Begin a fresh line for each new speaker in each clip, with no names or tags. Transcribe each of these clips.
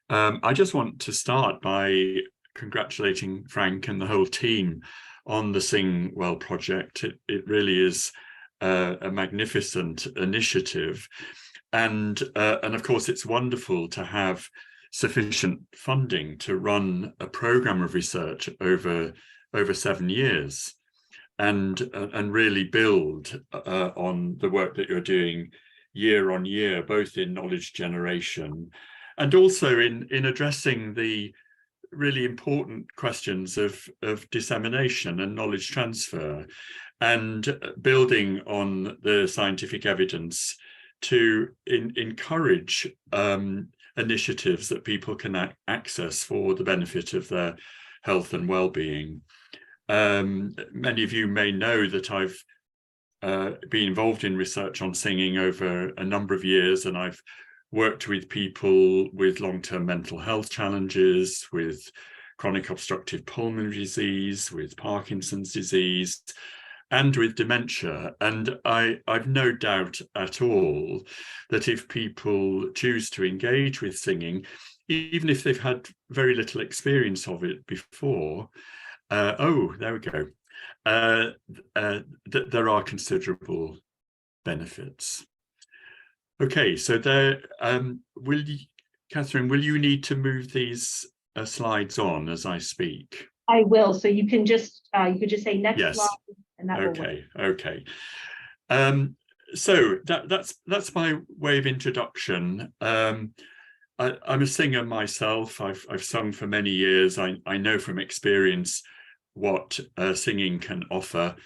I just want to start by congratulating Frank and the whole team on the SingWell Project. It really is a magnificent initiative. And of course, it's wonderful to have sufficient funding to run a program of research over 7 years and really build on the work that you're doing year on year, both in knowledge generation and also in addressing the really important questions of dissemination and knowledge transfer, and building on the scientific evidence to encourage initiatives that people can access for the benefit of their health and well-being. Many of you may know that I've been involved in research on singing over a number of years, and I've worked with people with long-term mental health challenges, with chronic obstructive pulmonary disease, with Parkinson's disease, and with dementia. And I've no doubt at all that if people choose to engage with singing, even if they've had very little experience of it before, there we go, there are considerable benefits. Okay, so there, Catherine, will you need to move these slides on as I speak?
I will. So you can just say next
yes.
slide, and that will
okay,
work.
okay. So that's my way of introduction. I'm a singer myself. I've sung for many years. I know from experience what singing can offer.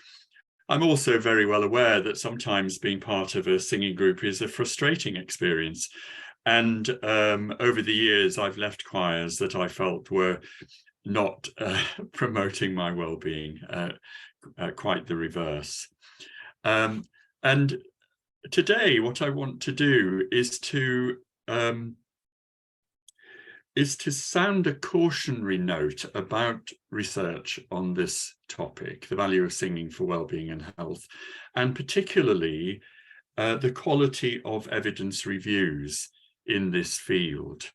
I'm also very well aware that sometimes being part of a singing group is a frustrating experience. And over the years, I've left choirs that I felt were not promoting my well-being, quite the reverse. And today, what I want to do is to sound a cautionary note about research on this topic, the value of singing for well-being and health, and particularly the quality of evidence reviews in this field.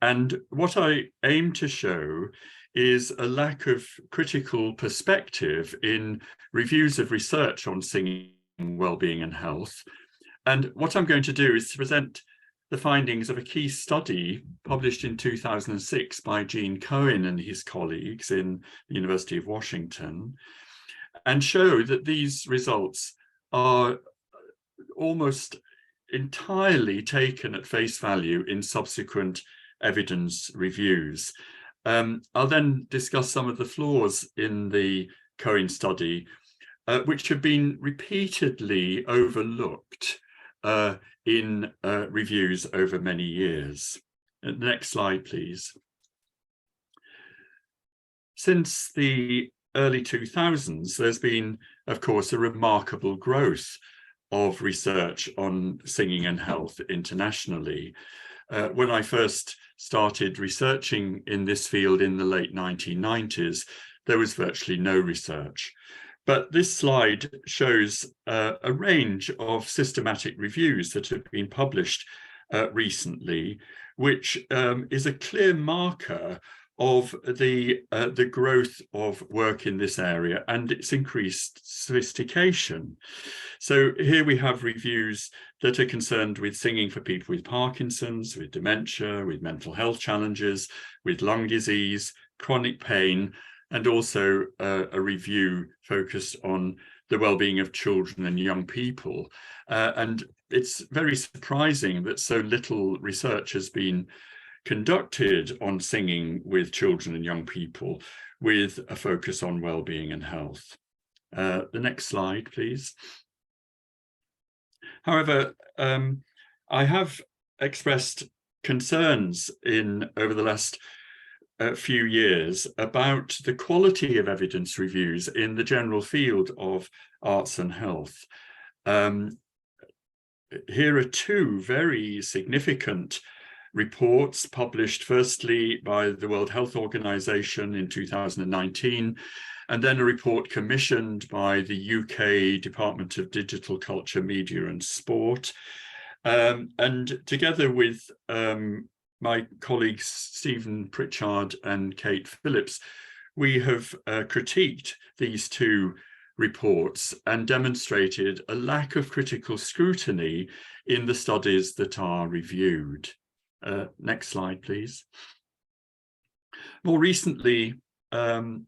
And what I aim to show is a lack of critical perspective in reviews of research on singing, well-being and health. And what I'm going to do is to present the findings of a key study published in 2006 by Cohen and his colleagues in the University of Washington, and show that these results are almost entirely taken at face value in subsequent evidence reviews. I'll then discuss some of the flaws in the Cohen study, which have been repeatedly overlooked in reviews over many years. Next slide, please. Since the early 2000s, there's been, of course, a remarkable growth of research on singing and health internationally. When I first started researching in this field in the late 1990s, there was virtually no research. But this slide shows a range of systematic reviews that have been published recently, which is a clear marker of the growth of work in this area and its increased sophistication. So here we have reviews that are concerned with singing for people with Parkinson's, with dementia, with mental health challenges, with lung disease, chronic pain, and also a review focused on the well-being of children and young people. And it's very surprising that so little research has been conducted on singing with children and young people with a focus on well-being and health. The next slide, please. However, I have expressed concerns over the last few years about the quality of evidence reviews in the general field of arts and health. Here are two very significant reports published firstly by the World Health Organization in 2019, and then a report commissioned by the UK Department of Digital Culture, Media and Sport. And together with my colleagues Stephen Pritchard and Kate Phillips, we have critiqued these two reports and demonstrated a lack of critical scrutiny in the studies that are reviewed. Next slide, please. More recently, could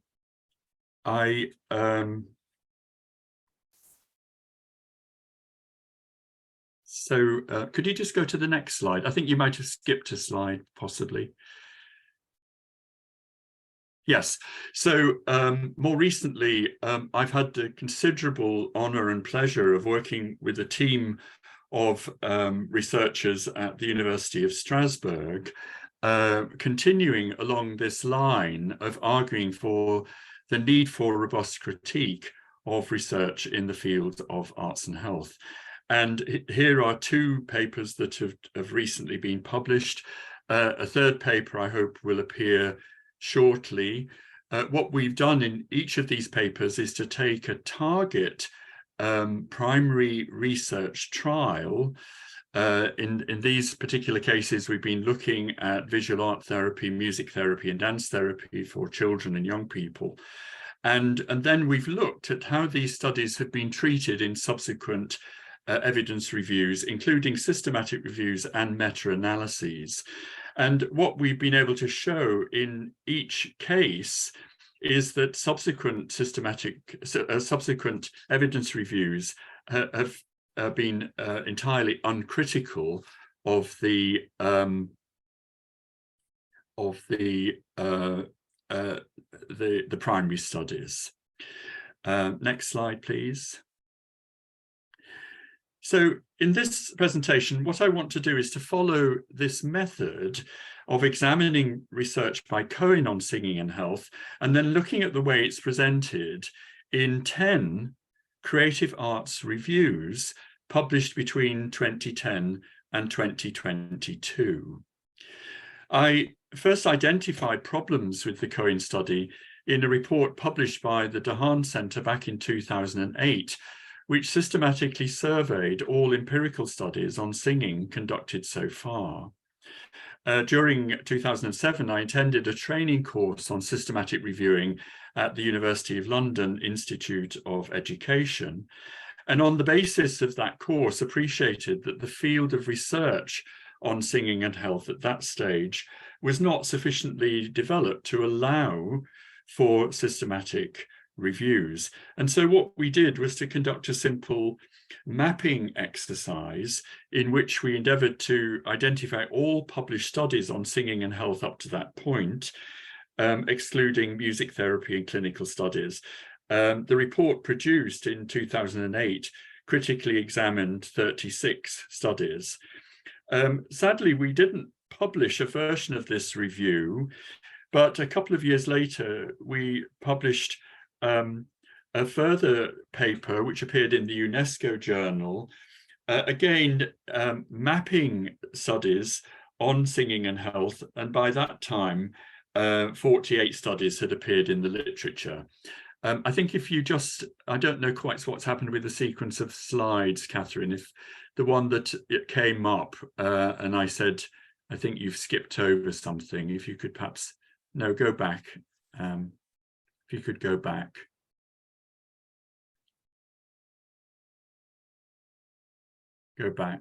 you just go to the next slide? I think you might have skipped a slide, possibly. Yes, so more recently, I've had the considerable honour and pleasure of working with a team of researchers at the University of Strasbourg, continuing along this line of arguing for the need for robust critique of research in the field of arts and health. And here are two papers that have recently been published. A third paper, I hope, will appear shortly. What we've done in each of these papers is to take a target primary research trial. In these particular cases, we've been looking at visual art therapy, music therapy, and dance therapy for children and young people. And then we've looked at how these studies have been treated in subsequent evidence reviews, including systematic reviews and meta-analyses. And what we've been able to show in each case is that subsequent evidence reviews have been entirely uncritical of the primary studies. Next slide, please. So in this presentation, what I want to do is to follow this method of examining research by Cohen on singing and health, and then looking at the way it's presented in 10 creative arts reviews published between 2010 and 2022. I first identified problems with the Cohen study in a report published by the DeHaan Center back in 2008, which systematically surveyed all empirical studies on singing conducted so far. During 2007, I attended a training course on systematic reviewing at the University of London Institute of Education. And on the basis of that course, appreciated that the field of research on singing and health at that stage was not sufficiently developed to allow for systematic reviews. And so what we did was to conduct a simple mapping exercise in which we endeavoured to identify all published studies on singing and health up to that point, excluding music therapy and clinical studies. The report produced in 2008 critically examined 36 studies. Sadly, we didn't publish a version of this review, but a couple of years later, we published a further paper which appeared in the UNESCO journal, again mapping studies on singing and health, and by that time 48 studies had appeared in the literature. I think if you just, I don't know quite what's happened with the sequence of slides, Catherine, if the one that it came up and I said, I think you've skipped over something, if you could perhaps, no, go back. If you could go back. Go back.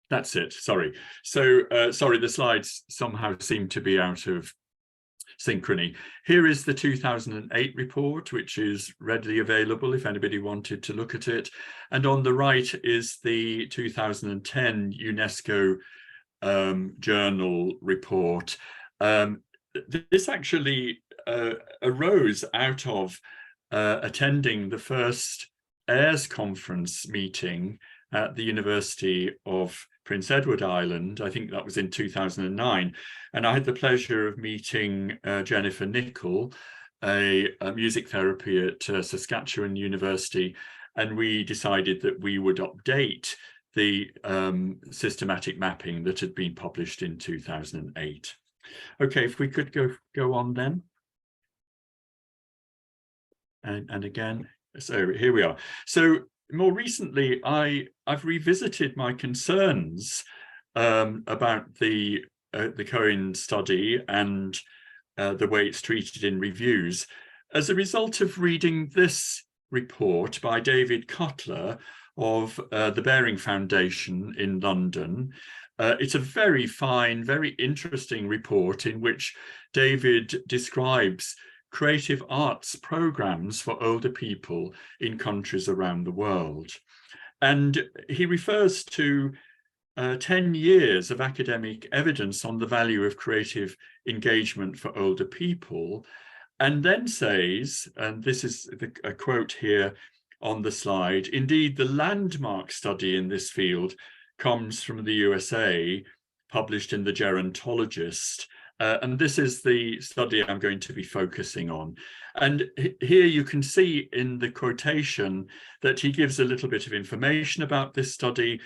That's it, sorry. So, sorry, the slides somehow seem to be out of synchrony. Here is the 2008 report, which is readily available if anybody wanted to look at it. And on the right is the 2010 UNESCO journal report. This actually arose out of attending the first AIRS conference meeting at the University of Prince Edward Island. I think that was in 2009. And I had the pleasure of meeting Jennifer Nicol, a music therapy at Saskatchewan University. And we decided that we would update the systematic mapping that had been published in 2008. Okay, if we could go on then. And again, so here we are. So more recently, I've revisited my concerns about the Cohen study and the way it's treated in reviews as a result of reading this report by David Cutler of the Bearing Foundation in London. It's a very fine, very interesting report in which David describes creative arts programs for older people in countries around the world. And he refers to 10 years of academic evidence on the value of creative engagement for older people, and then says, and this is a quote here on the slide, indeed, the landmark study in this field comes from the USA, published in the Gerontologist. And this is the study I'm going to be focusing on. And here you can see in the quotation that he gives a little bit of information about this study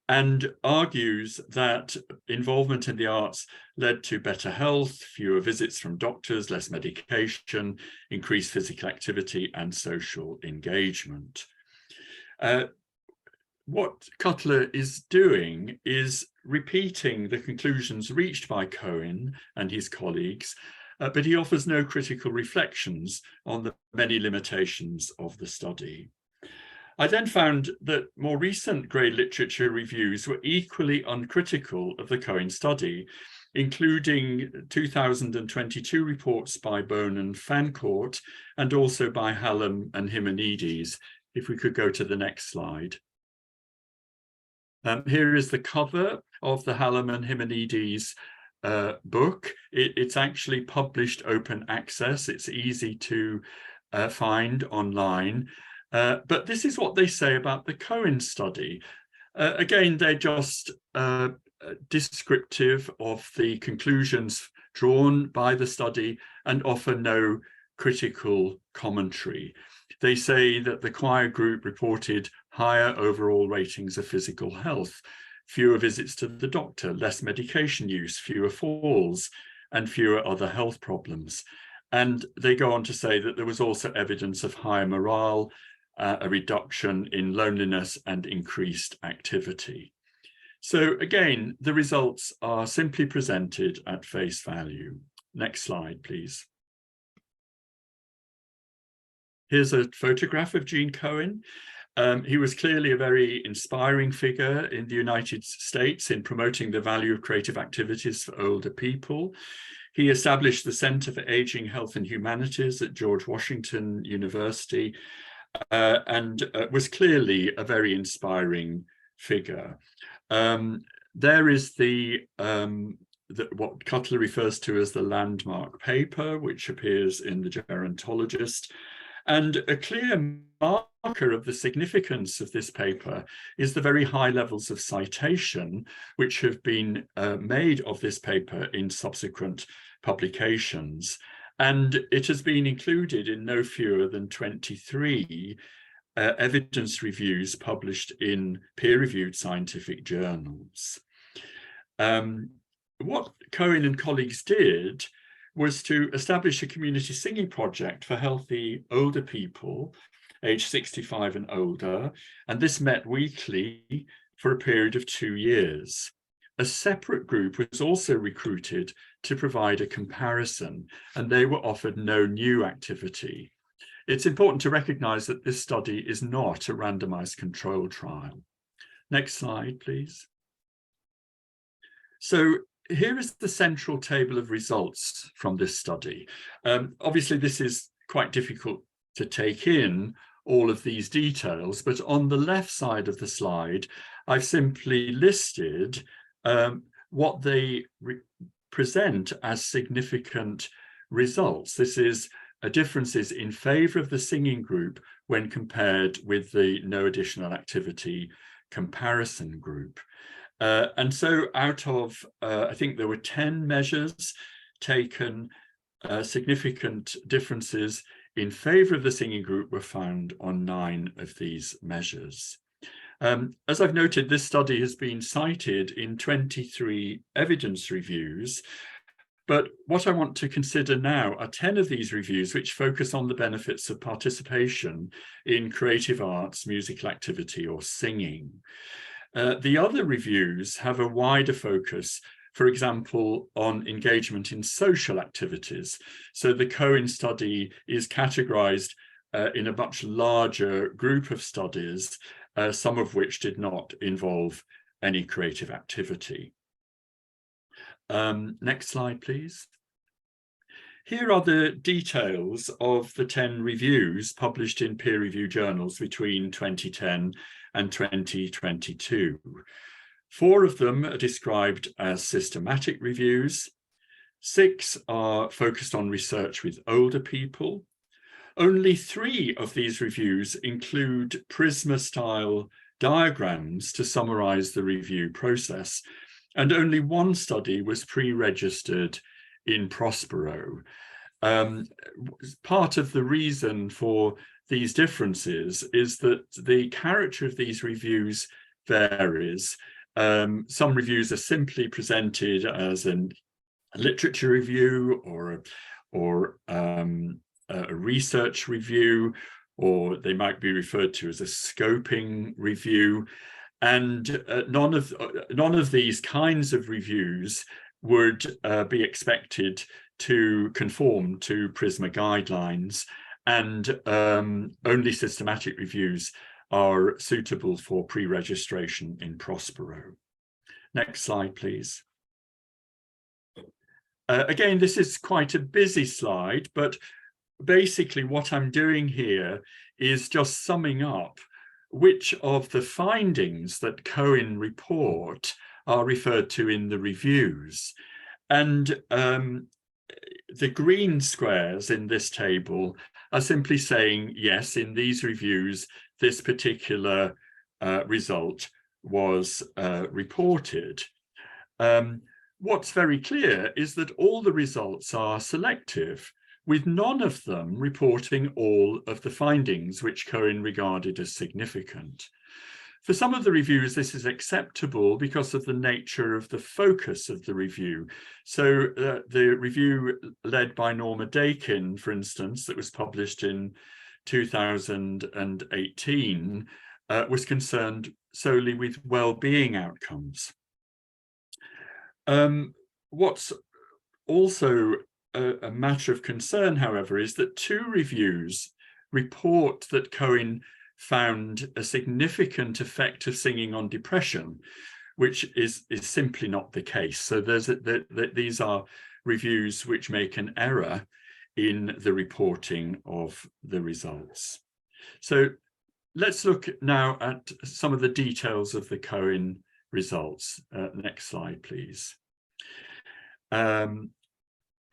and argues that involvement in the arts led to better health, fewer visits from doctors, less medication, increased physical activity, and social engagement. What Cutler is doing is repeating the conclusions reached by Cohen and his colleagues, but he offers no critical reflections on the many limitations of the study. I then found that more recent grade literature reviews were equally uncritical of the Cohen study, including 2022 reports by Bone and Fancourt, and also by Hallam and Himonides. If we could go to the next slide. Here is the cover of the Hallam and Himonides book. It's actually published open access. It's easy to find online. But this is what they say about the Cohen study. Again, they're just descriptive of the conclusions drawn by the study and offer no critical commentary. They say that the choir group reported higher overall ratings of physical health, fewer visits to the doctor, less medication use, fewer falls, and fewer other health problems. And they go on to say that there was also evidence of higher morale, a reduction in loneliness, and increased activity. So again, the results are simply presented at face value. Next slide, please. Here's a photograph of Gene Cohen. He was clearly a very inspiring figure in the United States in promoting the value of creative activities for older people. He established the Center for Aging, Health and Humanities at George Washington University, and was clearly a very inspiring figure. There is what Cutler refers to as the landmark paper, which appears in the Gerontologist. And a clear marker of the significance of this paper is the very high levels of citation which have been made of this paper in subsequent publications. And it has been included in no fewer than 23 evidence reviews published in peer-reviewed scientific journals. What Cohen and colleagues did was to establish a community singing project for healthy older people, aged 65 and older, and this met weekly for a period of 2 years. A separate group was also recruited to provide a comparison, and they were offered no new activity. It's important to recognize that this study is not a randomized control trial. Next slide, please. So here is the central table of results from this study. Obviously, this is quite difficult to take in all of these details, but on the left side of the slide, I've simply listed what they present as significant results. This is differences in favor of the singing group when compared with the no additional activity comparison group. And so out of, I think there were 10 measures taken, significant differences in favor of the singing group were found on 9 of these measures. As I've noted, this study has been cited in 23 evidence reviews, but what I want to consider now are 10 of these reviews which focus on the benefits of participation in creative arts, musical activity, or singing. The other reviews have a wider focus, for example, on engagement in social activities. So the Cohen study is categorized in a much larger group of studies, some of which did not involve any creative activity. Next slide, please. Here are the details of the 10 reviews published in peer-reviewed journals between 2010 and 2022. 4 of them are described as systematic reviews. 6 are focused on research with older people. Only 3 of these reviews include Prisma-style diagrams to summarize the review process, and only 1 study was pre-registered in Prospero. Part of the reason for these differences is that the character of these reviews varies. Some reviews are simply presented as a literature review or a research review, or they might be referred to as a scoping review. And none of these kinds of reviews would be expected to conform to Prisma guidelines, and only systematic reviews are suitable for pre-registration in Prospero. Next slide, please. Again, this is quite a busy slide, but basically what I'm doing here is just summing up which of the findings that Cohen report are referred to in the reviews. And the green squares in this table are simply saying, yes, in these reviews, this particular result was reported. What's very clear is that all the results are selective, with none of them reporting all of the findings which Cohen regarded as significant. For some of the reviews, this is acceptable because of the nature of the focus of the review. So the review led by Norma Dakin, for instance, that was published in 2018, was concerned solely with well-being outcomes. What's also a matter of concern, however, is that 2 reviews report that Cohen found a significant effect of singing on depression, which is simply not the case. So these are reviews which make an error in the reporting of the results. So let's look now at some of the details of the Cohen results. Next slide, please.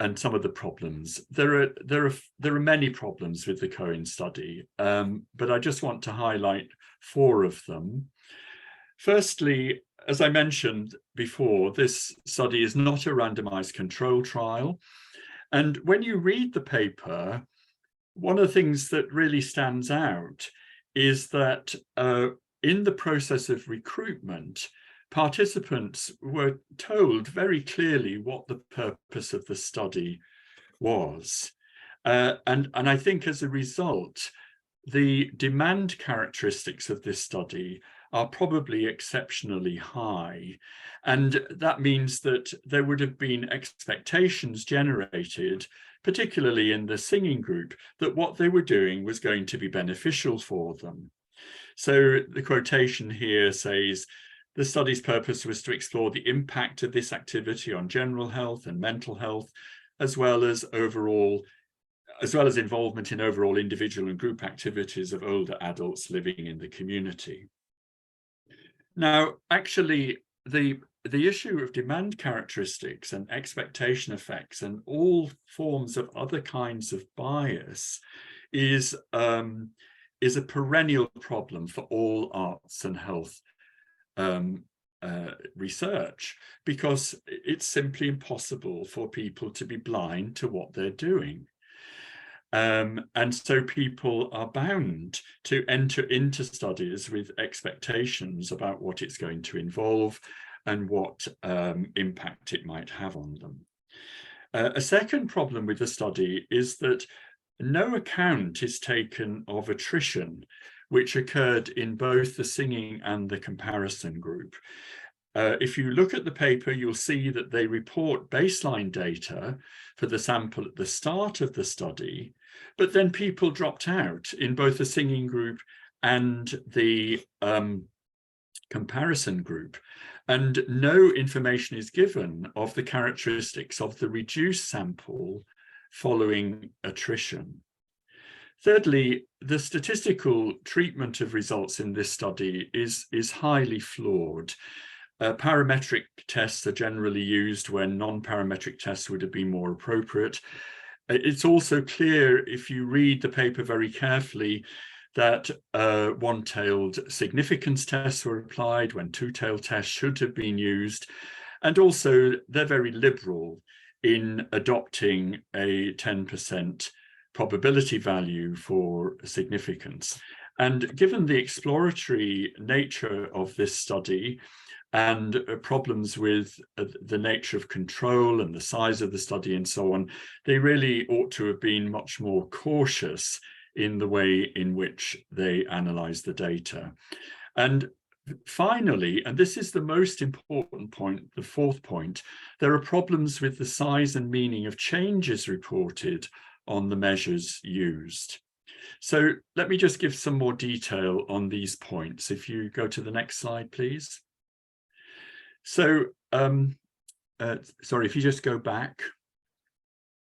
And some of the problems. There are many problems with the Cohen study, but I just want to highlight 4 of them. Firstly, as I mentioned before, this study is not a randomized control trial. And when you read the paper, one of the things that really stands out is that in the process of recruitment, participants were told very clearly what the purpose of the study was. And I think as a result, the demand characteristics of this study are probably exceptionally high. And that means that there would have been expectations generated, particularly in the singing group, that what they were doing was going to be beneficial for them. So the quotation here says, the study's purpose was to explore the impact of this activity on general health and mental health, as well as involvement in overall individual and group activities of older adults living in the community. Now, actually, the issue of demand characteristics and expectation effects and all forms of other kinds of bias is a perennial problem for all arts and health research, because it's simply impossible for people to be blind to what they're doing. And so people are bound to enter into studies with expectations about what it's going to involve and what impact it might have on them. A second problem with the study is that no account is taken of attrition, which occurred in both the singing and the comparison group. If you look at the paper, you'll see that they report baseline data for the sample at the start of the study, but then people dropped out in both the singing group and the comparison group, and no information is given of the characteristics of the reduced sample following attrition. Thirdly, the statistical treatment of results in this study is highly flawed. Parametric tests are generally used when non-parametric tests would have been more appropriate. It's also clear, if you read the paper very carefully, that one-tailed significance tests were applied when two-tailed tests should have been used. And also, they're very liberal in adopting a 10% probability value for significance. And given the exploratory nature of this study and problems with the nature of control and the size of the study and so on, they really ought to have been much more cautious in the way in which they analyze the data. And finally, and this is the most important point, the fourth point, there are problems with the size and meaning of changes reported on the measures used. So let me just give some more detail on these points. If you go to the next slide, please. So, sorry, if you just go back.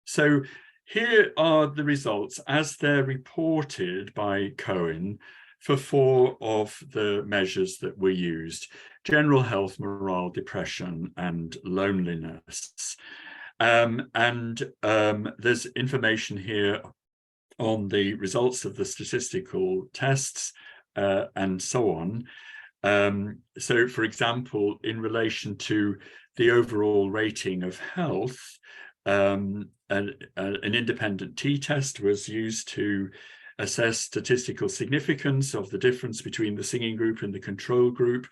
So here are the results as they're reported by Cohen for 4 of the measures that were used: general health, morale, depression, and loneliness. There's information here on the results of the statistical tests and so on. So, for example, in relation to the overall rating of health, an independent t-test was used to assess statistical significance of the difference between the singing group and the control group.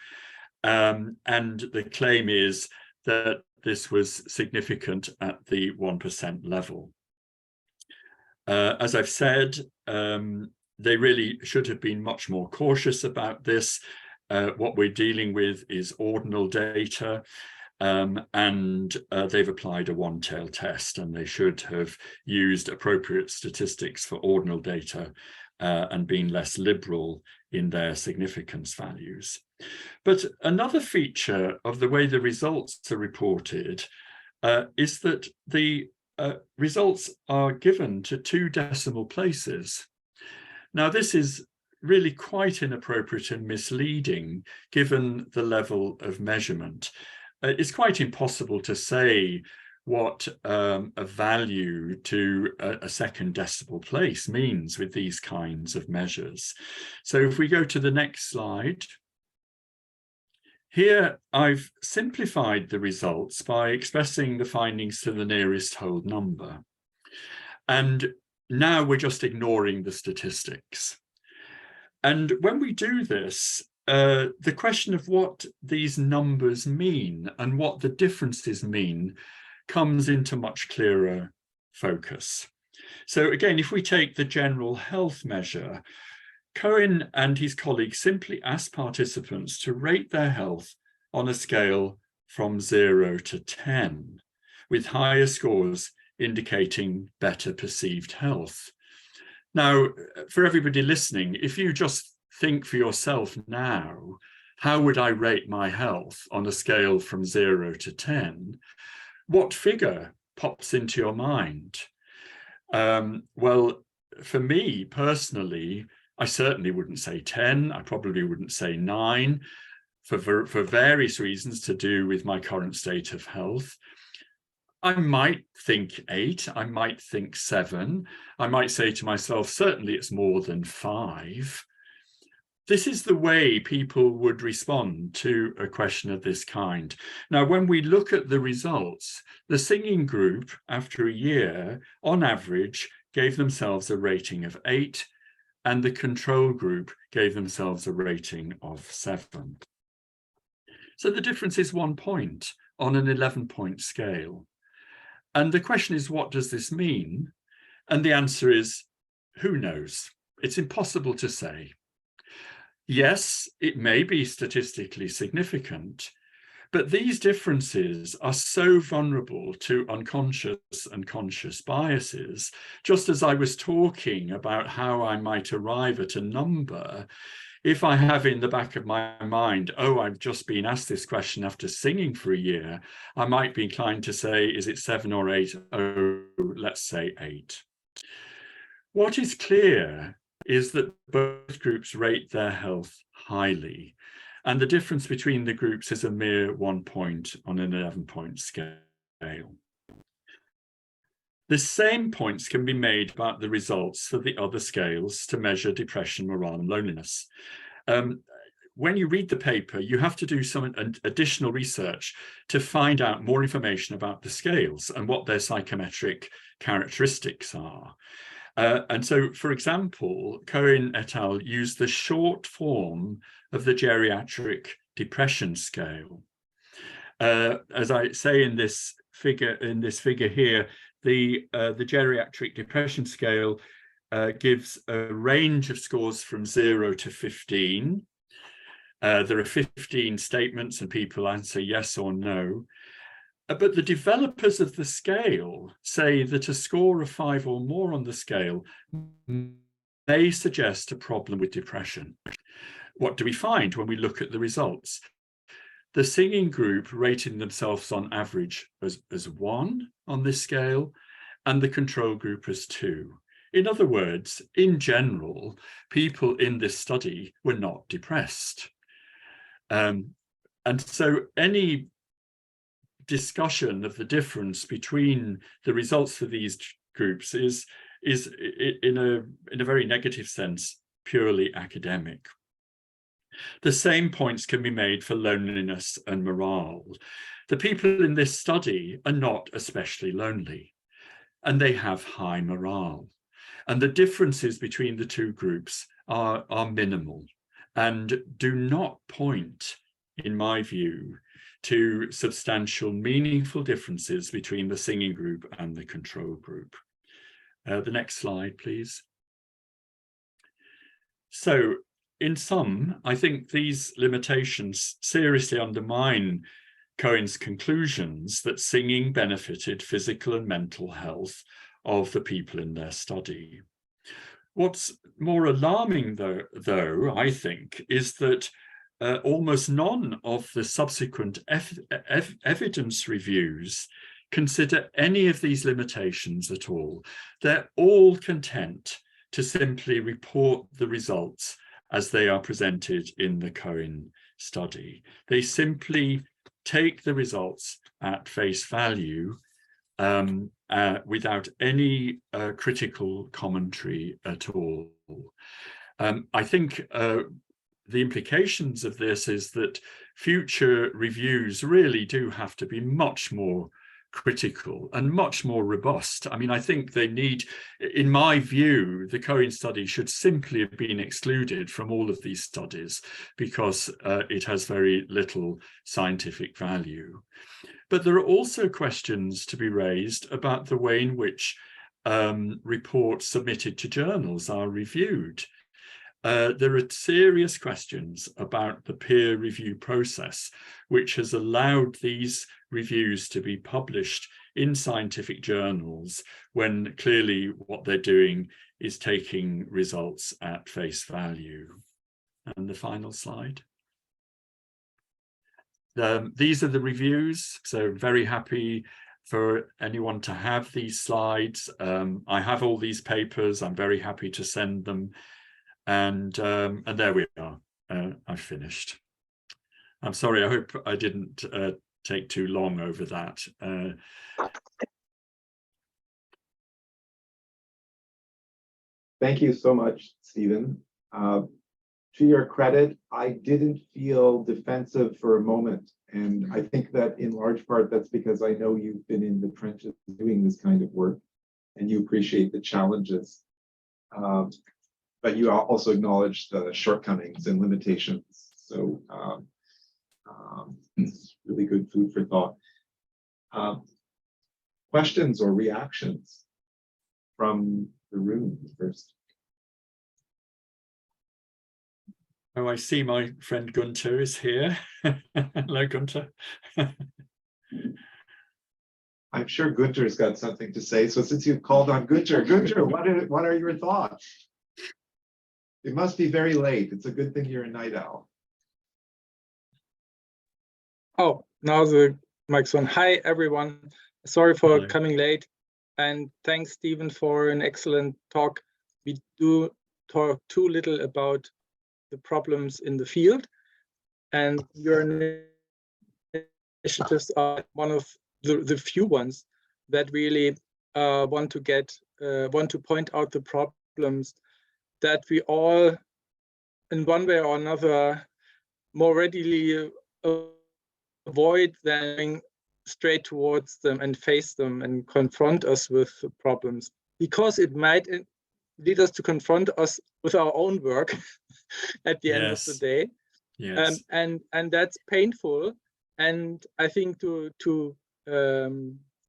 And the claim is that this was significant at the 1% level. As I've said, they really should have been much more cautious about this. What we're dealing with is ordinal data, and they've applied a one-tailed test, and they should have used appropriate statistics for ordinal data and been less liberal in their significance values. But another feature of the way the results are reported is that the results are given to 2 decimal places. Now, this is really quite inappropriate and misleading given the level of measurement. It's quite impossible to say what a value to a second decimal place means with these kinds of measures. So if we go to the next slide, here I've simplified the results by expressing the findings to the nearest whole number. And now we're just ignoring the statistics. And when we do this, the question of what these numbers mean and what the differences mean comes into much clearer focus. So again, if we take the general health measure, Cohen and his colleagues simply asked participants to rate their health on a scale from 0 to 10, with higher scores indicating better perceived health. Now, for everybody listening, if you just think for yourself now, how would I rate my health on a scale from 0 to 10? What figure pops into your mind? Well, for me personally, I certainly wouldn't say 10. I probably wouldn't say 9 for various reasons to do with my current state of health. I might think 8. I might think 7. I might say to myself, certainly it's more than 5. This is the way people would respond to a question of this kind. Now, when we look at the results, the singing group, after a year, on average, gave themselves a rating of 8, and the control group gave themselves a rating of 7. So the difference is 1 point on an 11-point scale. And the question is, what does this mean? And the answer is, who knows? It's impossible to say. Yes, it may be statistically significant, but these differences are so vulnerable to unconscious and conscious biases. Just as I was talking about how I might arrive at a number, if I have in the back of my mind, oh, I've just been asked this question after singing for a year, I might be inclined to say, is it 7 or 8? Oh, let's say 8. What is clear is that both groups rate their health highly, and the difference between the groups is a mere 1 point on an 11-point scale. The same points can be made about the results for the other scales to measure depression, morale, and loneliness. When you read the paper, you have to do some additional research to find out more information about the scales and what their psychometric characteristics are. And so, for example, Cohen et al. Used the short form of the geriatric depression scale. As I say in this figure here, the geriatric depression scale gives a range of scores from 0 to 15. There are 15 statements and people answer yes or no. But the developers of the scale say that a score of 5 or more on the scale may suggest a problem with depression. What do we find when we look at the results? The singing group rating themselves on average as 1 on this scale, and the control group as 2. In other words, in general, people in this study were not depressed. And so any discussion of the difference between the results for these groups is in a very negative sense purely academic. The same points can be made for loneliness and morale. The people in this study are not especially lonely, and they have high morale. And the differences between the two groups are minimal and do not point, in my view, to substantial, meaningful differences between the singing group and the control group. The next slide, please. So, in sum, I think these limitations seriously undermine Cohen's conclusions that singing benefited physical and mental health of the people in their study. What's more alarming, though, I think, is that almost none of the subsequent evidence reviews consider any of these limitations at all. They're all content to simply report the results as they are presented in the Cohen study. They simply take the results at face value without any critical commentary at all. I think the implications of this is that future reviews really do have to be much more critical and much more robust. I mean, I think they need, in my view, the Cohen study should simply have been excluded from all of these studies because it has very little scientific value. But there are also questions to be raised about the way in which reports submitted to journals are reviewed. There are serious questions about the peer review process, which has allowed these reviews to be published in scientific journals when clearly what they're doing is taking results at face value. And the final slide. These are the reviews, so very happy for anyone to have these slides. I have all these papers, I'm very happy to send them. And there we are. I've finished. I'm sorry, I hope I didn't take too long over that.
Thank you so much, Stephen. To your credit, I didn't feel defensive for a moment. And I think that in large part, that's because I know you've been in the trenches doing this kind of work and you appreciate the challenges. But you also acknowledge the shortcomings and limitations. So it's really good food for thought. Questions or reactions from the room first?
Oh, I see my friend Gunther is here. Hello, Gunther.
I'm sure Gunter's got something to say. So since you've called on Gunter, what are your thoughts? It must be very late. It's a good thing you're a night owl.
Oh, now the mic's on. Hi, everyone. Sorry for
Hello.
coming late. And thanks, Stephen, for an excellent talk. We do talk too little about the problems in the field. And your initiatives are one of the few ones that really want to point out the problems that we all, in one way or another, more readily avoid than straight towards them and face them and confront us with the problems, because it might lead us to confront us with our own work at the end of the day.
Yes.
And that's painful. And I think to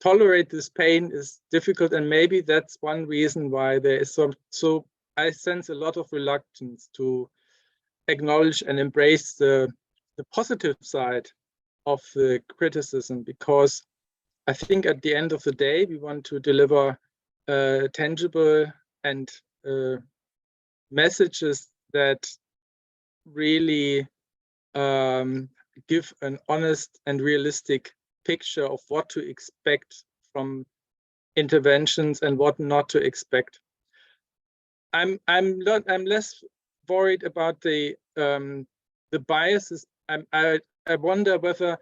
tolerate this pain is difficult. And maybe that's one reason why there is so I sense a lot of reluctance to acknowledge and embrace the positive side of the criticism, because I think at the end of the day, we want to deliver tangible and messages that really give an honest and realistic picture of what to expect from interventions and what not to expect. I'm less worried about the biases. I wonder whether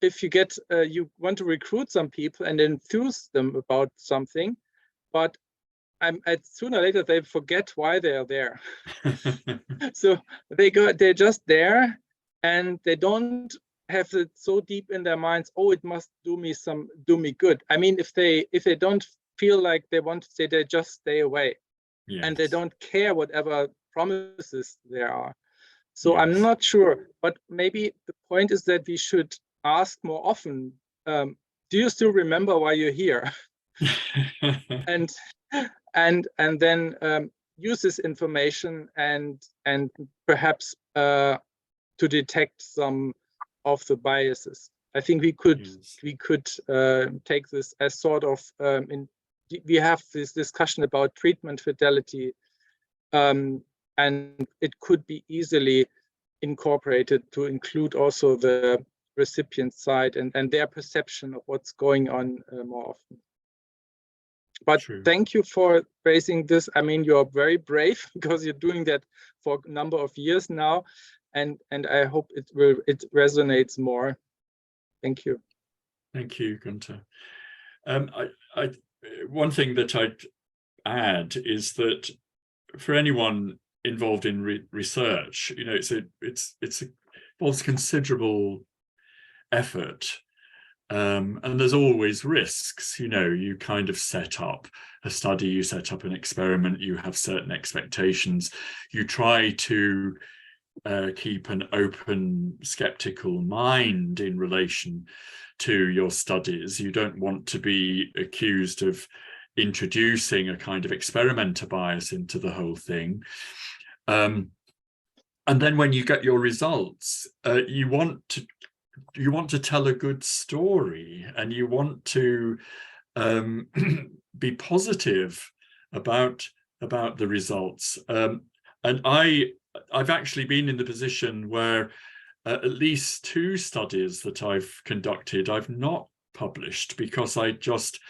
if you want to recruit some people and enthuse them about something, but sooner or later they forget why they are there. So they're just there, and they don't have it so deep in their minds. Oh, it must do me good. I mean, if they don't feel like they want to stay, they just stay away,
Yes.
and they don't care whatever promises there are. So
Yes.
I'm not sure, but maybe the point is that we should ask more often, do you still remember why you're here? and then use this information and perhaps to detect some of the biases. I think we could take this as sort of we have this discussion about treatment fidelity, and it could be easily incorporated to include also the recipient side and their perception of what's going on more often. But
True.
Thank you for raising this. I mean, you're very brave because you're doing that for a number of years now, and I hope it resonates more. Thank you.
Thank you, Gunther. One thing that I'd add is that for anyone involved in research, you know, it involves considerable effort. And there's always risks. You know, you kind of set up a study, you set up an experiment, you have certain expectations, you try to keep an open, skeptical mind in relation to your studies. You don't want to be accused of introducing a kind of experimenter bias into the whole thing. And then when you get your results, you want to tell a good story, and you want to be positive about the results. And I've actually been in the position where at least 2 studies that I've conducted, I've not published because I just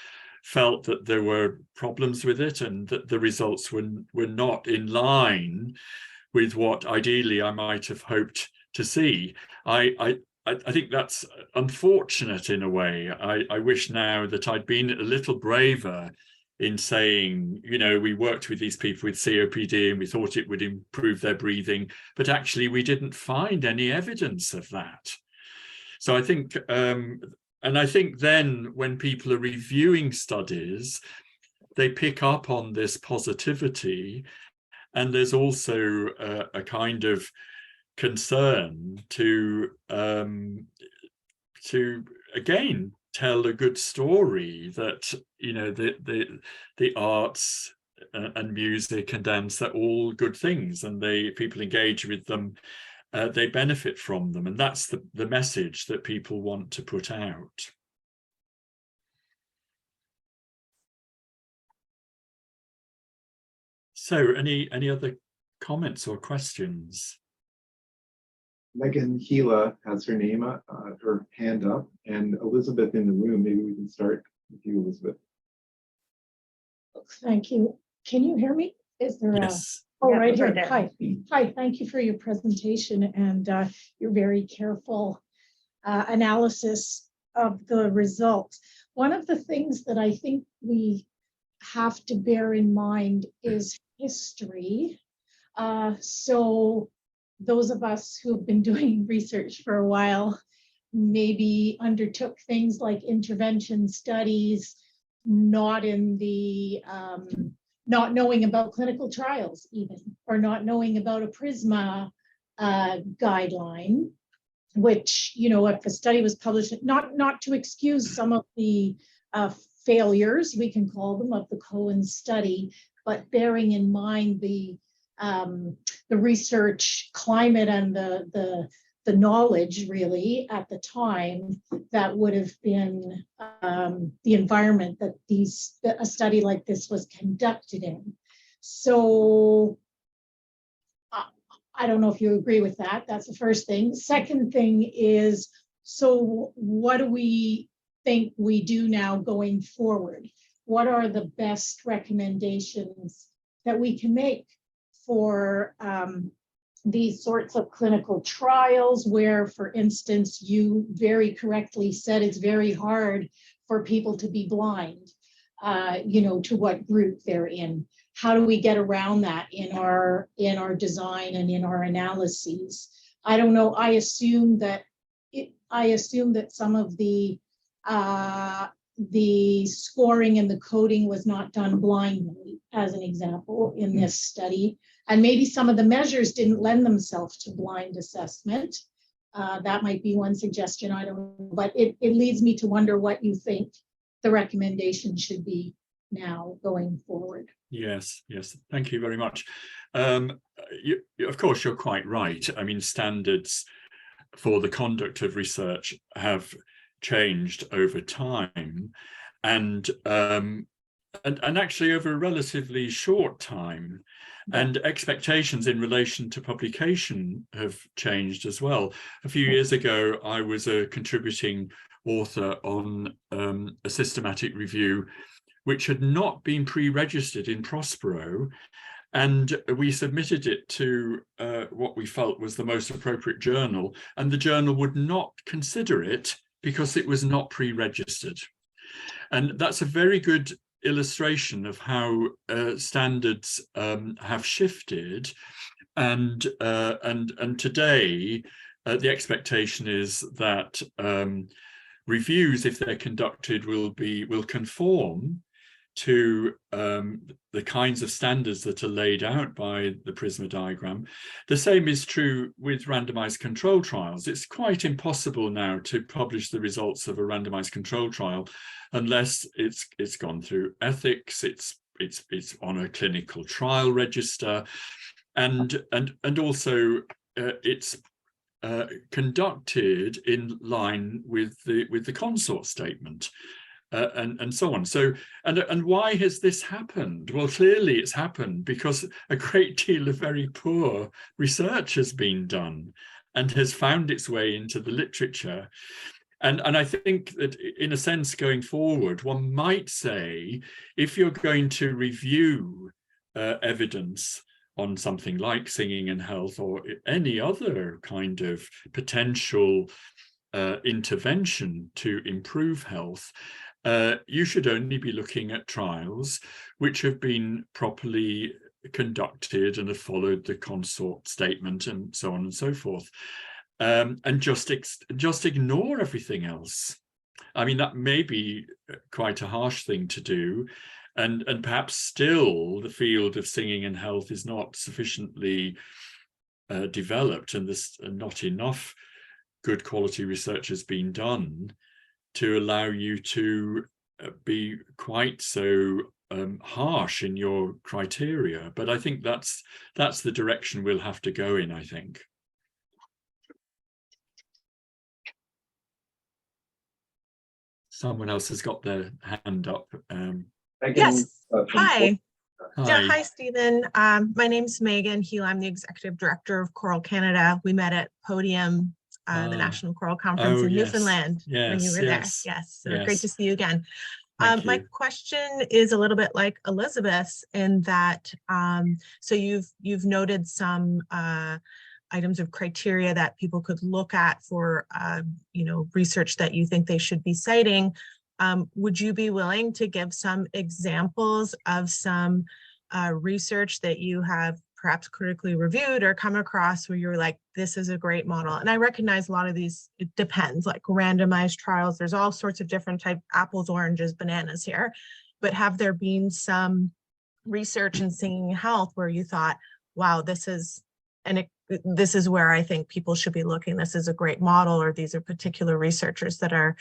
felt that there were problems with it and that the results were not in line with what ideally I might have hoped to see. I think that's unfortunate in a way. I wish now that I'd been a little braver in saying, you know, we worked with these people with COPD and we thought it would improve their breathing, but actually we didn't find any evidence of that. So I think, and I think then when people are reviewing studies, they pick up on this positivity, and there's also a kind of concern to again tell a good story that, you know, the arts and music and dance, they're all good things, and people engage with them, they benefit from them, and that's the message that people want to put out. So any other comments or questions?
Megan Gila has her name up, her hand up, and Elizabeth in the room. Maybe we can start with you, Elizabeth.
Thank you. Can you hear me? Is there
Yes.
Oh,
Yeah,
right here.
right there.
Hi. Hi. Thank you for your presentation and your very careful analysis of the results. One of the things that I think we have to bear in mind is history. So those of us who have been doing research for a while maybe undertook things like intervention studies, not in the not knowing about clinical trials even, or not knowing about a PRISMA guideline, which, you know, if a study was published, not to excuse some of the failures, we can call them, of the Cohen study, but bearing in mind the research climate and the knowledge really at the time that would have been the environment that a study like this was conducted in. So I don't know if you agree with that. That's the first thing. Second thing is, so what do we think we do now going forward? What are the best recommendations that we can make for these sorts of clinical trials where, for instance, you very correctly said it's very hard for people to be blind, you know, to what group they're in. How do we get around that in our design and in our analyses? I don't know. I assume that some of the scoring and the coding was not done blindly, as an example, in this study. And maybe some of the measures didn't lend themselves to blind assessment. That might be one suggestion, I don't know. But it leads me to wonder what you think the recommendation should be now going forward.
Yes, thank you very much. Of course, you're quite right. I mean, standards for the conduct of research have changed over time, and actually over a relatively short time. And expectations in relation to publication have changed as well. A few years ago, I was a contributing author on a systematic review which had not been pre-registered in Prospero, and we submitted it to what we felt was the most appropriate journal, and the journal would not consider it because it was not pre-registered. And that's a very good illustration of how standards have shifted, and today the expectation is that reviews, if they're conducted, will conform to the kinds of standards that are laid out by the PRISMA diagram. The same is true with randomized control trials. It's quite impossible now to publish the results of a randomized control trial unless it's gone through ethics, it's on a clinical trial register, and also it's conducted in line with the consort statement. And so on. So, and why has this happened? Well, clearly it's happened because a great deal of very poor research has been done and has found its way into the literature. And I think that in a sense, going forward, one might say, if you're going to review evidence on something like singing and health or any other kind of potential intervention to improve health, you should only be looking at trials which have been properly conducted and have followed the consort statement and so on and so forth, and just ignore everything else. I mean, that may be quite a harsh thing to do, and perhaps still the field of singing and health is not sufficiently developed, and there's not enough good quality research has been done to allow you to be quite so harsh in your criteria, but I think that's the direction we'll have to go in, I think. Someone else has got their hand up.
Yes. Hi.
Hi.
Yeah, hi, Stephen. My name's Megan Heel. I'm the Executive Director of Choral Canada. We met at Podium, the National Choral Conference in Newfoundland when you were there. Yes, so great to see you again. My question is a little bit like Elizabeth's in that, so you've noted some items of criteria that people could look at for, research that you think they should be citing. Would you be willing to give some examples of some research that you have perhaps critically reviewed or come across where you're like, this is a great model? And I recognize a lot of these, it depends, like randomized trials. There's all sorts of different type, apples, oranges, bananas here. But have there been some research in singing health where you thought, wow, this is where I think people should be looking. This is a great model, or these are particular researchers that are,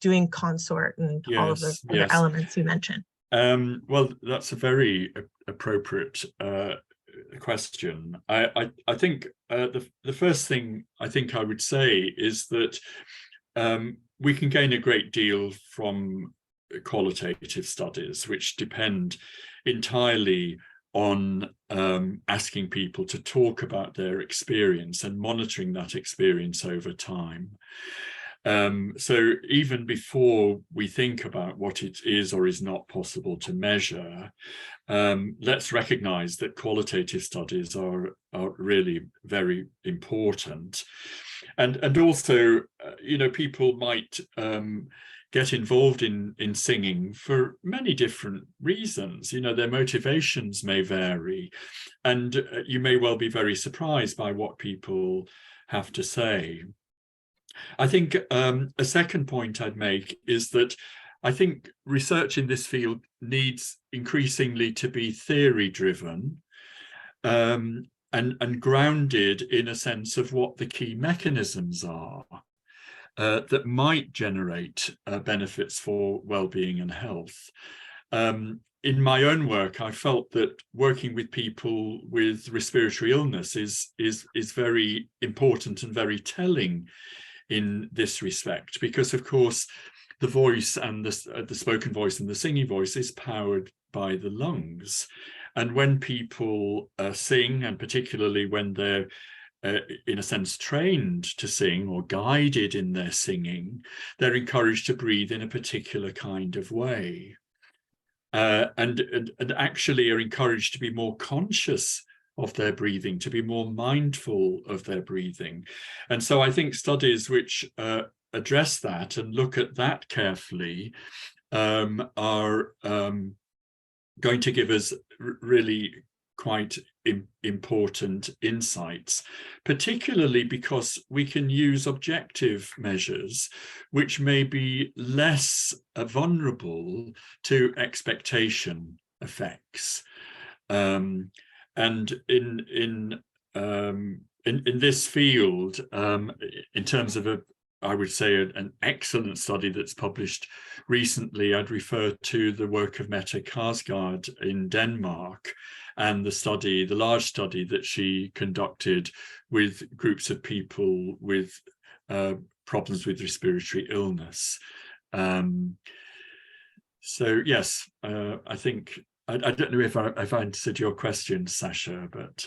doing consort and all of the other elements you mentioned.
Well, that's a very appropriate question. I think the first thing I think I would say is that we can gain a great deal from qualitative studies, which depend entirely on asking people to talk about their experience and monitoring that experience over time. So even before we think about what it is or is not possible to measure, let's recognize that qualitative studies are really very important. And also, people might get involved in singing for many different reasons. Their motivations may vary, and you may well be very surprised by what people have to say. I think a second point I'd make is that I think research in this field needs increasingly to be theory-driven and grounded in a sense of what the key mechanisms are that might generate benefits for well-being and health. In my own work, I felt that working with people with respiratory illness is very important and very telling in this respect, because of course the voice and the spoken voice and the singing voice is powered by the lungs. And when people sing, and particularly when they're in a sense trained to sing or guided in their singing, they're encouraged to breathe in a particular kind of way, and actually are encouraged to be more conscious of their breathing, to be more mindful of their breathing. And so I think studies which address that and look at that carefully are going to give us really quite important insights, particularly because we can use objective measures which may be less vulnerable to expectation effects. And in this field, in terms of I would say an excellent study that's published recently, I'd refer to the work of Mette Karsgaard in Denmark, and the large study that she conducted with groups of people with problems with respiratory illness. So yes, I think, I don't know if I answered your question, Sasha, but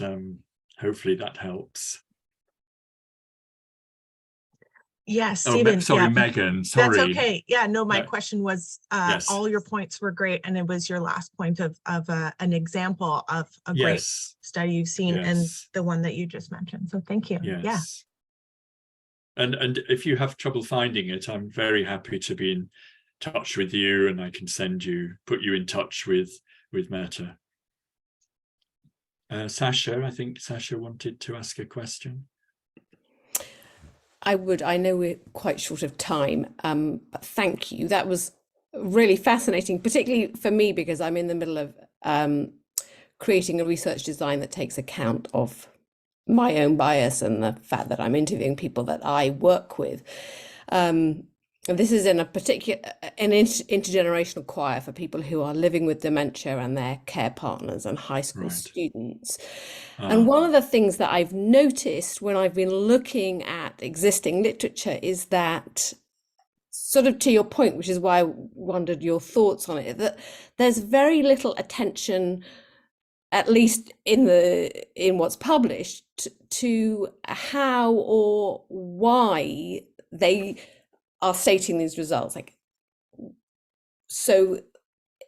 hopefully that helps.
Yes, Stephen.
Sorry, Megan. Sorry.
That's okay. Yeah, no, my question was, all your points were great, and it was your last point of an example of a great study you've seen, and the one that you just mentioned. So thank you.
Yes.
Yeah.
And if you have trouble finding it, I'm very happy to be in touch with you, and I can put you in touch with Mette. Sasha, I think Sasha wanted to ask a question.
I know we're quite short of time, but thank you. That was really fascinating, particularly for me, because I'm in the middle of creating a research design that takes account of my own bias and the fact that I'm interviewing people that I work with. And this is in an intergenerational choir for people who are living with dementia and their care partners and high school students. And one of the things that I've noticed when I've been looking at existing literature is that, sort of to your point, which is why I wondered your thoughts on it, that there's very little attention, at least in what's published, to how or why they are stating these results. Like, so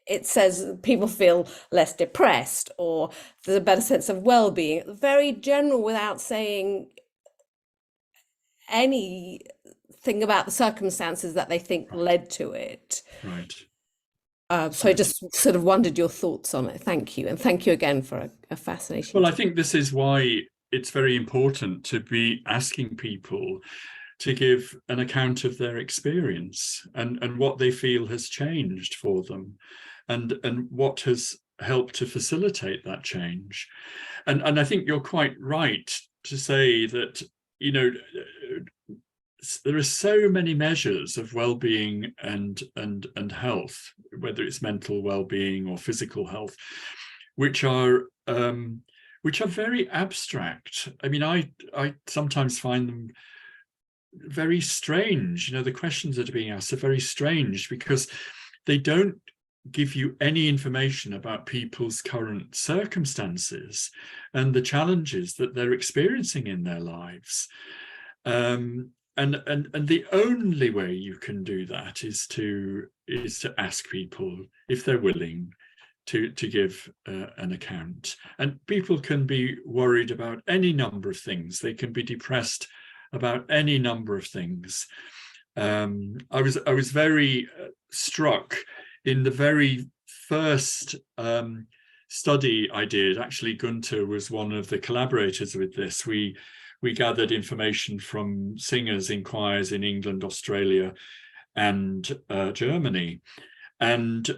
it says people feel less depressed, or there's a better sense of well-being, very general, without saying anything about the circumstances that they think led to it.
Right.
So I just sort of wondered your thoughts on it. Thank you. And thank you again for a fascinating.
Well, I think this is why it's very important to be asking people to give an account of their experience and what they feel has changed for them, and what has helped to facilitate that change. And I think you're quite right to say that, you know, there are so many measures of well-being and health, whether it's mental well-being or physical health, which are very abstract. I mean, I sometimes find them very strange. You know, the questions that are being asked are very strange because they don't give you any information about people's current circumstances and the challenges that they're experiencing in their lives. And the only way you can do that is to ask people if they're willing to give an account. And people can be worried about any number of things. They can be depressed about any number of things. I was very struck in the very first study I did. Actually, Gunther was one of the collaborators with this. We gathered information from singers in choirs in England, Australia, and Germany. And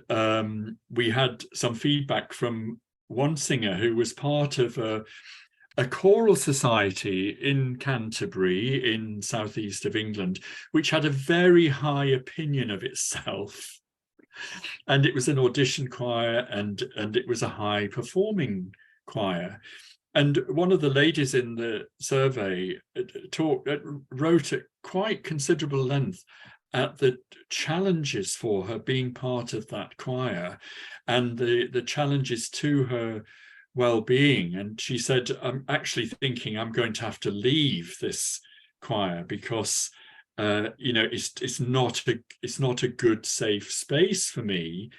we had some feedback from one singer who was part of a choral society in Canterbury in southeast of England, which had a very high opinion of itself. And it was an audition choir, and it was a high performing choir. And one of the ladies in the survey wrote at quite considerable length at the challenges for her being part of that choir and the challenges to her well-being. And she said, I'm actually thinking I'm going to have to leave this choir because you know, it's not a good, safe space for me,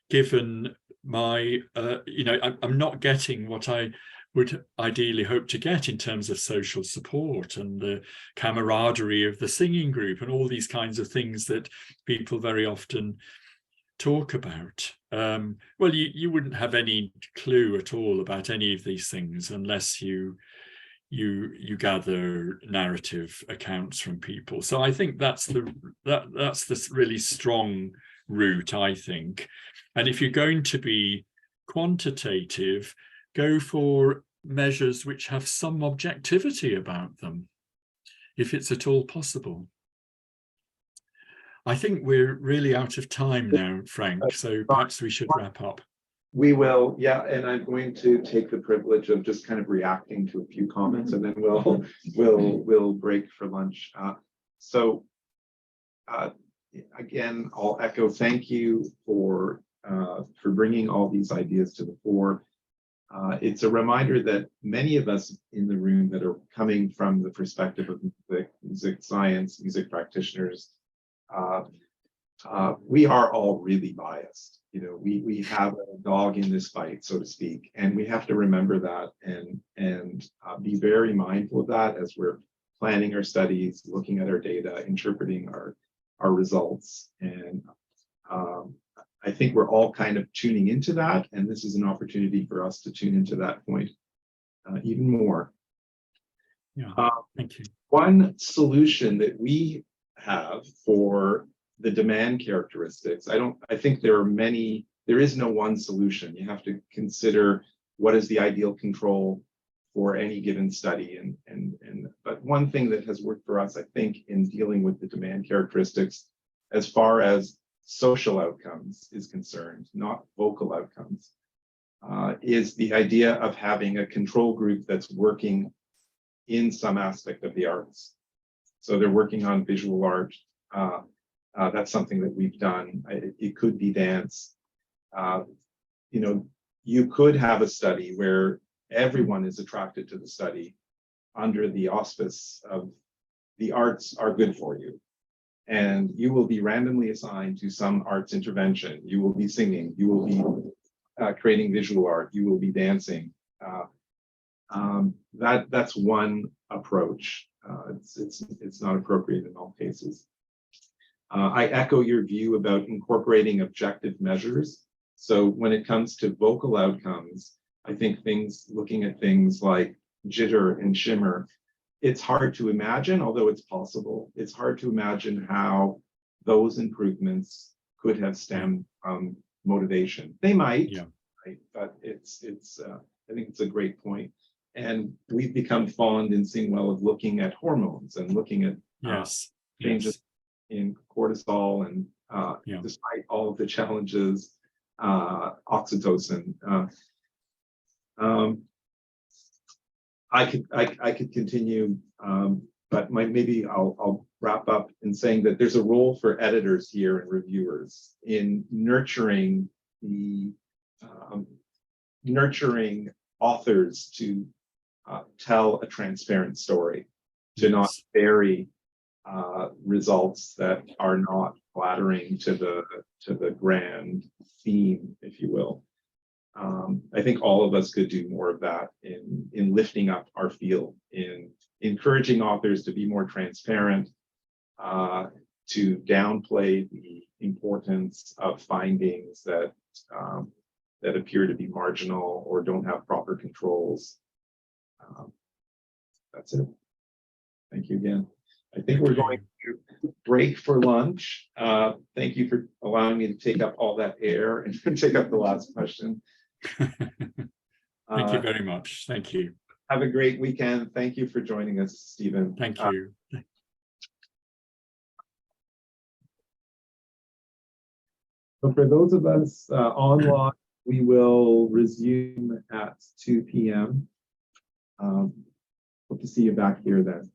given my you know, I'm not getting what I would ideally hope to get in terms of social support and the camaraderie of the singing group and all these kinds of things that people very often talk about. Well, you wouldn't have any clue at all about any of these things unless you gather narrative accounts from people. So I think that's the really strong route, I think. And if you're going to be quantitative, go for measures which have some objectivity about them, if it's at all possible. I think we're really out of time now, Frank, so perhaps we should wrap up.
We will, yeah, and I'm going to take the privilege of just kind of reacting to a few comments, and then we'll break for lunch. Again, I'll echo thank you for bringing all these ideas to the fore. It's a reminder that many of us in the room that are coming from the perspective of music science, music practitioners, we are all really biased. You know, we have a dog in this fight, so to speak, and we have to remember that and be very mindful of that as we're planning our studies, looking at our data, interpreting our results. And I think we're all kind of tuning into that, and this is an opportunity for us to tune into that point even more.
Yeah, thank you.
One solution that we have for the demand characteristics, I think there is no one solution. You have to consider what is the ideal control for any given study. But one thing that has worked for us, I think, in dealing with the demand characteristics as far as social outcomes is concerned, not vocal outcomes, is the idea of having a control group that's working in some aspect of the arts. So they're working on visual art. That's something that we've done. It could be dance. You know, you could have a study where everyone is attracted to the study under the auspice of the arts are good for you. And you will be randomly assigned to some arts intervention. You will be singing, you will be creating visual art, you will be dancing. That's one approach. It's not appropriate in all cases. I echo your view about incorporating objective measures. So when it comes to vocal outcomes, I think looking at things like jitter and shimmer, it's hard to imagine, although it's possible, it's hard to imagine how those improvements could have stemmed from motivation. They might,
yeah.
Right? But I think it's a great point. And we've become fond in SingWell of looking at hormones and looking at changes in cortisol and despite all of the challenges, oxytocin. I could continue, but maybe I'll wrap up in saying that there's a role for editors here and reviewers in nurturing authors to tell a transparent story, to not bury results that are not flattering to the grand theme, if you will. I think all of us could do more of that in lifting up our field, in encouraging authors to be more transparent, to downplay the importance of findings that appear to be marginal or don't have proper controls. That's it. Thank you again. I think we're going to break for lunch. Thank you for allowing me to take up all that air and take up the last question.
Thank you very much. Thank you.
Have a great weekend. Thank you for joining us, Stephen.
Thank you.
So for those of us online, we will resume at 2 p.m. Hope to see you back here then.